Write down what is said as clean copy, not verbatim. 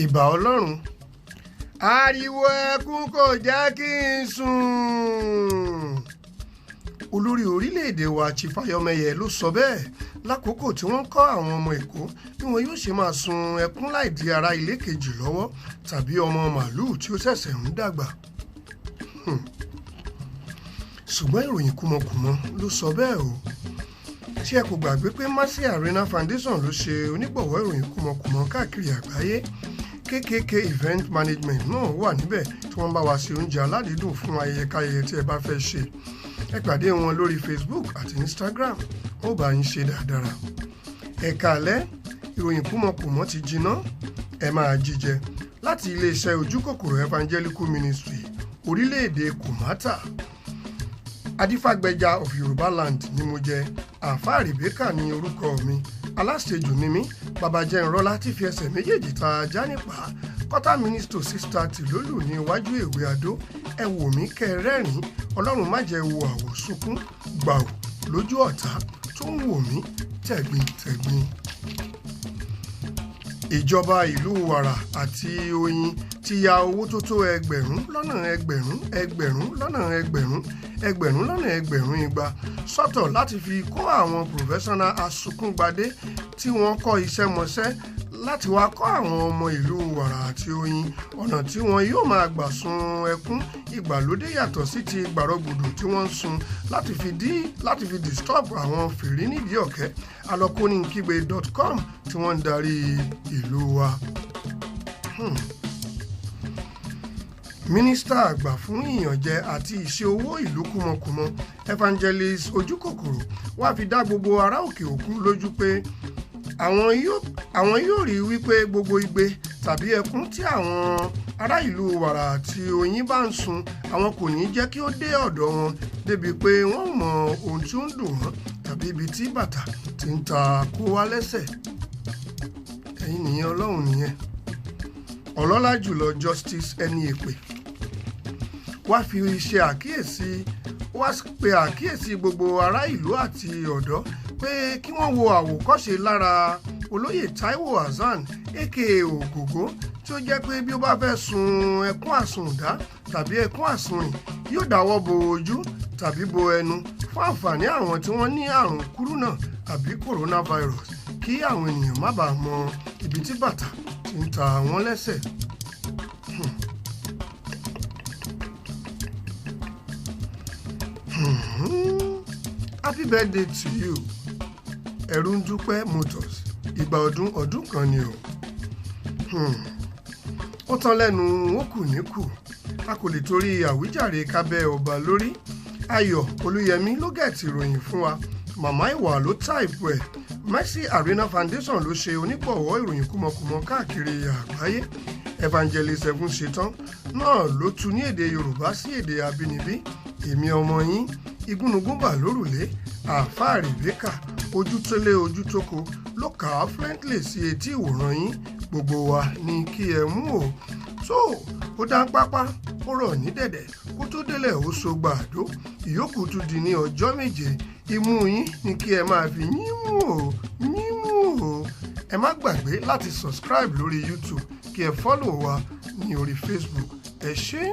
ìbà ọlọ́run ariwo ẹkún kò jẹ́ kí n sùn. olórí orílẹ̀-èdè wa Chief Ayọ̀mẹ́yẹ ló sọ bẹ́ẹ̀ lákòókò tí wọ́n ń kọ́ àwọn ọmọ Èkó bí wọn yóò ṣe máa sun ẹkún láì di ara ilé kejì lọ́wọ́ tàbí ọmọ màálùú tí ó ṣẹ̀ṣẹ̀ ń dàgbà. ṣùgbọ́n ìròyìn kúmọkùmọ ló sọ bẹ́ẹ̀ o. ṣé ẹ kò gbàgbé pé Mercy Arena Foundation ló ṣe onígbọ̀wọ́ ìròyìn kúmọkùmọ káàkiri àgbáyé. KKK Event Management náà wà níbẹ̀ tí wọ́n bá wa ṣe oúnjẹ aládìídùn fún ayẹyẹ káyẹyẹ tí ẹ bá fẹ́ ṣe. ẹ pàdé wọn lórí Facebook àti Instagram ó bá yín ṣe dáadáa. ẹ káalẹ́ ìròyìn kúmọkùmọ ti jiná ẹ máa jíjẹ láti iléeṣẹ́ ojúkòkòrò Evangelical Ministry orílẹ̀-èdè Kùmátà. Adífàgbẹ́jà of Yorùbá Land ni mo jẹ́ àáfàá Rebecca ní orúkọ mi aláṣejù ni mí babajẹ́nrọ́lá tí fi ẹsẹ̀ méjèèjì ta ajá nípa kọ́tà mínísítò 630 lólù ní iwájú èwe àdó ẹ wò mí kẹ́ ẹ rẹ́rìn-ín ọlọ́run má jẹ́ wo àwòsùnkún gbàù lójú ọ̀tá tó ń wò mí tẹ̀gbintẹ̀gbin. ìjọba ìlú wàrà àti oyin ti ya owó tó tó ẹgbẹ̀rún lọ́nà ẹgbẹ̀rún igba sọ́tọ̀ láti fi kó àwọn professional asukúngbadé tí wọ́n kọ́ iṣẹ́ mọṣẹ́ láti wá kọ́ àwọn ọmọ ìlú wàrà àti oyin ọ̀nà tí wọn yóò máa gbà sun ẹkún ìgbàlódé yàtọ̀ sí ti gbàrọ̀gbùdù tí wọ́n ń sun láti fi disturb àwọn fèrè nídìí ọ̀kẹ́ alọ́kóníkígbe.com tí wọ́n ń darí ìlú wa. Mínísítà àgbà fún ìyànjẹ àti ìṣe owó ìlú kúmọkùmọ Evangelist Ojúkòkòrò wá fi dá gbogbo ará òkè òkun lójú pé àwọn yóò rí wípé gbogbo igbe tàbí ẹkún tí àwọn ará ìlú wàrà àti oyin bá ń sun àwọn kò ní jẹ́ kí ó dé ọ̀dọ̀ wọn débi pé wọ́n mọ ohun tí ó ń dùn wọ́n tàbí ibi tí bàtà ti ń ta kó wá lẹ́sẹ̀. ẹ̀yin nìyẹn ọlọ́run nìyẹn. ọlọ́lá jùlọ Justice Ẹnièpè wá pe àkíyèsí gbogbo ará ìlú àti ọ̀dọ́ pé kí wọ́n wo àwòkọ́ṣe lára olóyè Táíwò Hasan aka Ògògó tí ó jẹ́ pé bí ó bá fẹ́ sun ẹkún àsundá tàbí ẹkún àsunrìn yóò dáwọ́ bo ojú tàbí bo ẹnu fún àǹfààní àwọn tí wọ́n ní àrùn kúrúnà àbí coronavirus kí àwọn ènìyàn má bàa mọ ibi tí bàtà ti ń ta wọ́n lẹ́sẹ̀. Happy birthday to you Ẹ̀rúndúpẹ́ Motors ìgbà ọdún kan ni o. ó tán lẹ́nu ó kù níkù a kò lè torí àwíjàre kábẹ́ ọba lórí. Ayọ̀ Olúyẹmí ló gẹ̀ẹ́tì ìròyìn fún wa màmá ìwà ló táìpù ẹ̀. Mercy Arena Foundation ló ṣe onígbọ̀wọ́ ìròyìn kúmọkùmọ káàkiri àgbáyé. Evangelist Ẹ̀gún ṣetán náà ló tú ní èdè Yorùbá sí èdè abínibí. èmi ọmọ yín igúnnugúnbà lórùlé àáfàá Rebecca ojútólé ojútóko ló kà á fluently sí etí ìwòran yín gbogbo wa ní kí ẹ mú o. so ó dá pápá ó rọ̀ ní dẹ̀dẹ̀ kó tó délẹ̀ ó so gbàdó ìyókù tún di ní ọjọ́ méje imú yín ní kí ẹ máa fi yín mú o. ẹ má gbàgbé láti subscribe lórí YouTube kí ẹ follow wa ní orí Facebook. ẹ ṣé.